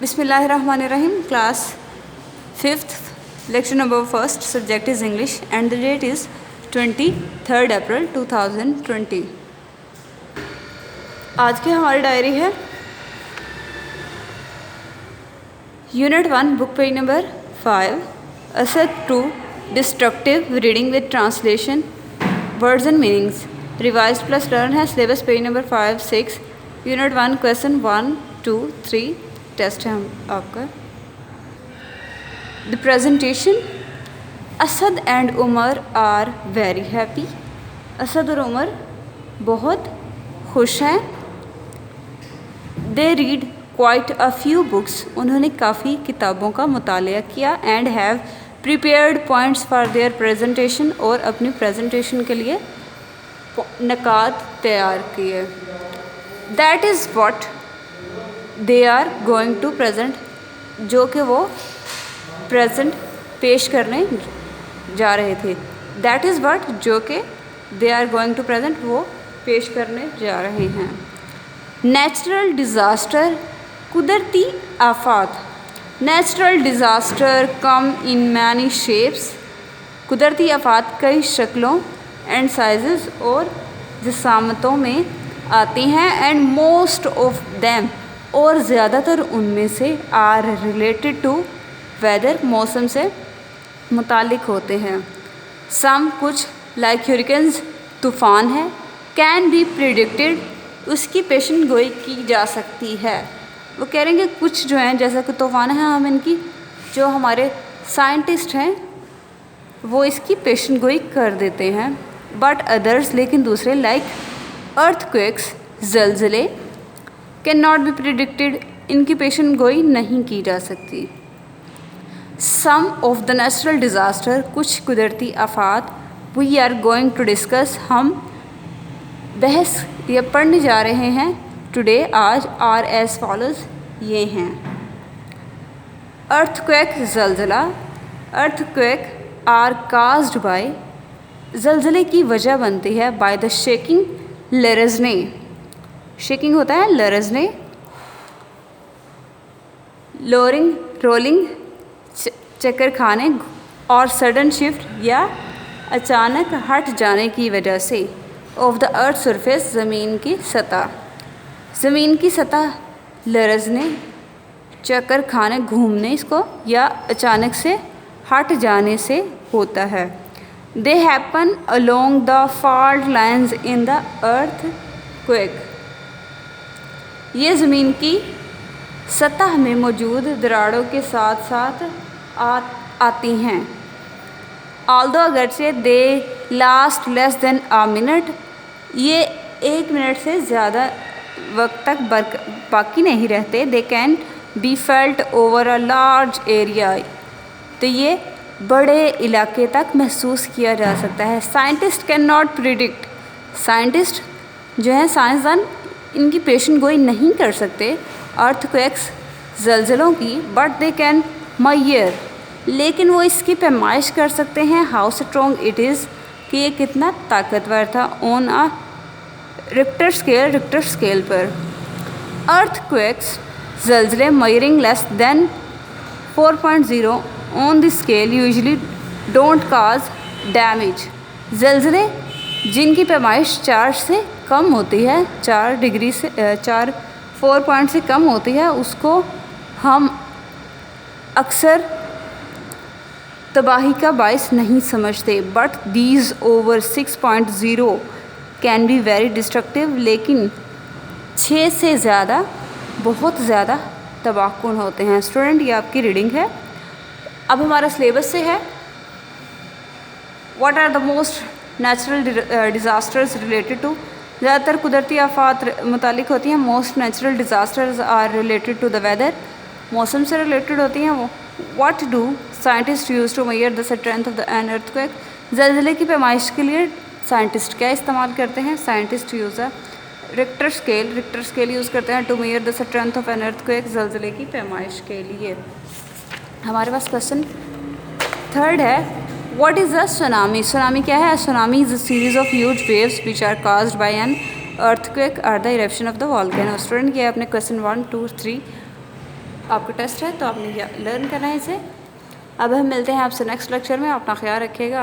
Bismillahirrahmanirrahim. Class 5th, lecture number 1st, subject is English and the date is 23rd April 2020. आज की हमारी diary है unit 1, book page number 5, Asad 2, destructive reading with translation, words and meanings, revise plus learn है, syllabus page number 5, 6, unit 1, question 1, 2, 3, test है आपका। The presentation, Asad and Umar are very happy. Asad और उमर बहुत खुश हैं। They read quite a few books. उन्होंने काफ़ी किताबों का मुतालिया किया। And have prepared points for their presentation. और अपनी प्रेजेंटेशन के लिए नकात तैयार किए। That is what they are going to present. जो कि वो प्रेजेंट पेश करने जा रहे थे। दैट इज़ व्हाट जो कि they are going to present वो पेश करने जा रहे हैं। नेचुरल डिज़ास्टर, कुदरती आफात। Natural disaster come in many shapes. कुदरती आफात कई शक्लों एंड साइजेस और जिसामतों में आती हैं। एंड मोस्ट ऑफ देम, और ज़्यादातर उनमें से, आर रिलेटेड टू वेदर, मौसम से मुतालिक होते हैं। सम, कुछ, लाइक हरिकेन्स, तूफ़ान है, कैन बी प्रिडिक्टेड, उसकी पेशन गोई की जा सकती है। वो कह रहे हैं कि कुछ जो हैं जैसा कि तूफ़ान है, हम इनकी जो हमारे साइंटिस्ट हैं वो इसकी पेशन गोई कर देते हैं। बट अदर्स, लेकिन दूसरे, लाइक अर्थक्वेक्स, ज़लज़ले, कैन नॉट बी प्रिडिक्टेड, इनकी पेशन गोई नहीं की जा सकती। Some of the natural disaster, कुछ कुदरती आफात, we are going to discuss, हम बहस या पढ़ने जा रहे हैं, टुडे, आज, आर एज फॉलोज, ये हैं। अर्थक्वेक, ज़लज़ला। अर्थक्वेक आर काज्ड बाय, ज़लज़ले की वजह बनती है, बाय द शेकिंग लरज़ने। शेकिंग होता है लरज़ने, लोरिंग, रोलिंग, चक्कर खाने, और सडन शिफ्ट, या अचानक हट जाने की वजह से, ऑफ द अर्थ सरफेस, ज़मीन की सतह। ज़मीन की सतह लरज़ने, चक्कर खाने, घूमने, इसको, या अचानक से हट जाने से होता है। They happen along the fault lines in the earth quake. ये ज़मीन की सतह में मौजूद दरारों के साथ साथ आती हैं। ऑल्दो, अगरचे, they last less than a minute, ये 1 मिनट से ज़्यादा वक्त तक बाकी नहीं रहते। They can be felt over a large area, तो ये बड़े इलाके तक महसूस किया जा सकता है। Scientist can not predict, scientist जो हैं, साइंसदान, इनकी पेशन गोई नहीं कर सकते अर्थक्वेक्स, ज़लज़लों की। बट दे कैन मय्यर, लेकिन वो इसकी पैमाइश कर सकते हैं, हाउ स्ट्रॉन्ग इट इज़, कि ये कितना ताकतवर था, on a Richter scale, Richter scale पर। अर्थक्वेक्स, ज़लज़ले, measuring less than 4.0 on the scale usually don't cause damage. ज़लज़ले जिनकी पैमाइश 4 से कम होती है, 4 डिग्री से 4 पॉइंट से कम होती है, उसको हम अक्सर तबाही का बायस नहीं समझते। But these over 6.0 can be very destructive, लेकिन 6 से ज़्यादा बहुत ज़्यादा तबाहकुन होते हैं। स्टूडेंट, ये आपकी रीडिंग है। अब हमारा सिलेबस से है, what are the most natural disasters related to, ज़्यादातर कुदरती आफात मुतालिक होती हैं। Most natural disasters are related to the weather, मौसम से रिलेटेड होती हैं वो। What do scientist use to measure the strength of the an earthquake, ज़लज़ले की पैमाइश के लिए साइंटिस्ट क्या इस्तेमाल करते हैं, scientist use a Richter scale, Richter scale use करते हैं to measure the strength of N earthquake, ज़लज़ले की पैमाइश के लिए। हमारे पास क्वेश्चन 3 है, what is a tsunami. Tsunami क्या है? Tsunami is a series of huge waves which are caused by an earthquake or the eruption of the volcano. Student, ये आपने क्वेश्चन 1, 2, 3 आपका टेस्ट है तो आपने लर्न करना है इसे। अब हम मिलते हैं आपसे नेक्स्ट लेक्चर में। अपना ख्याल रखिएगा।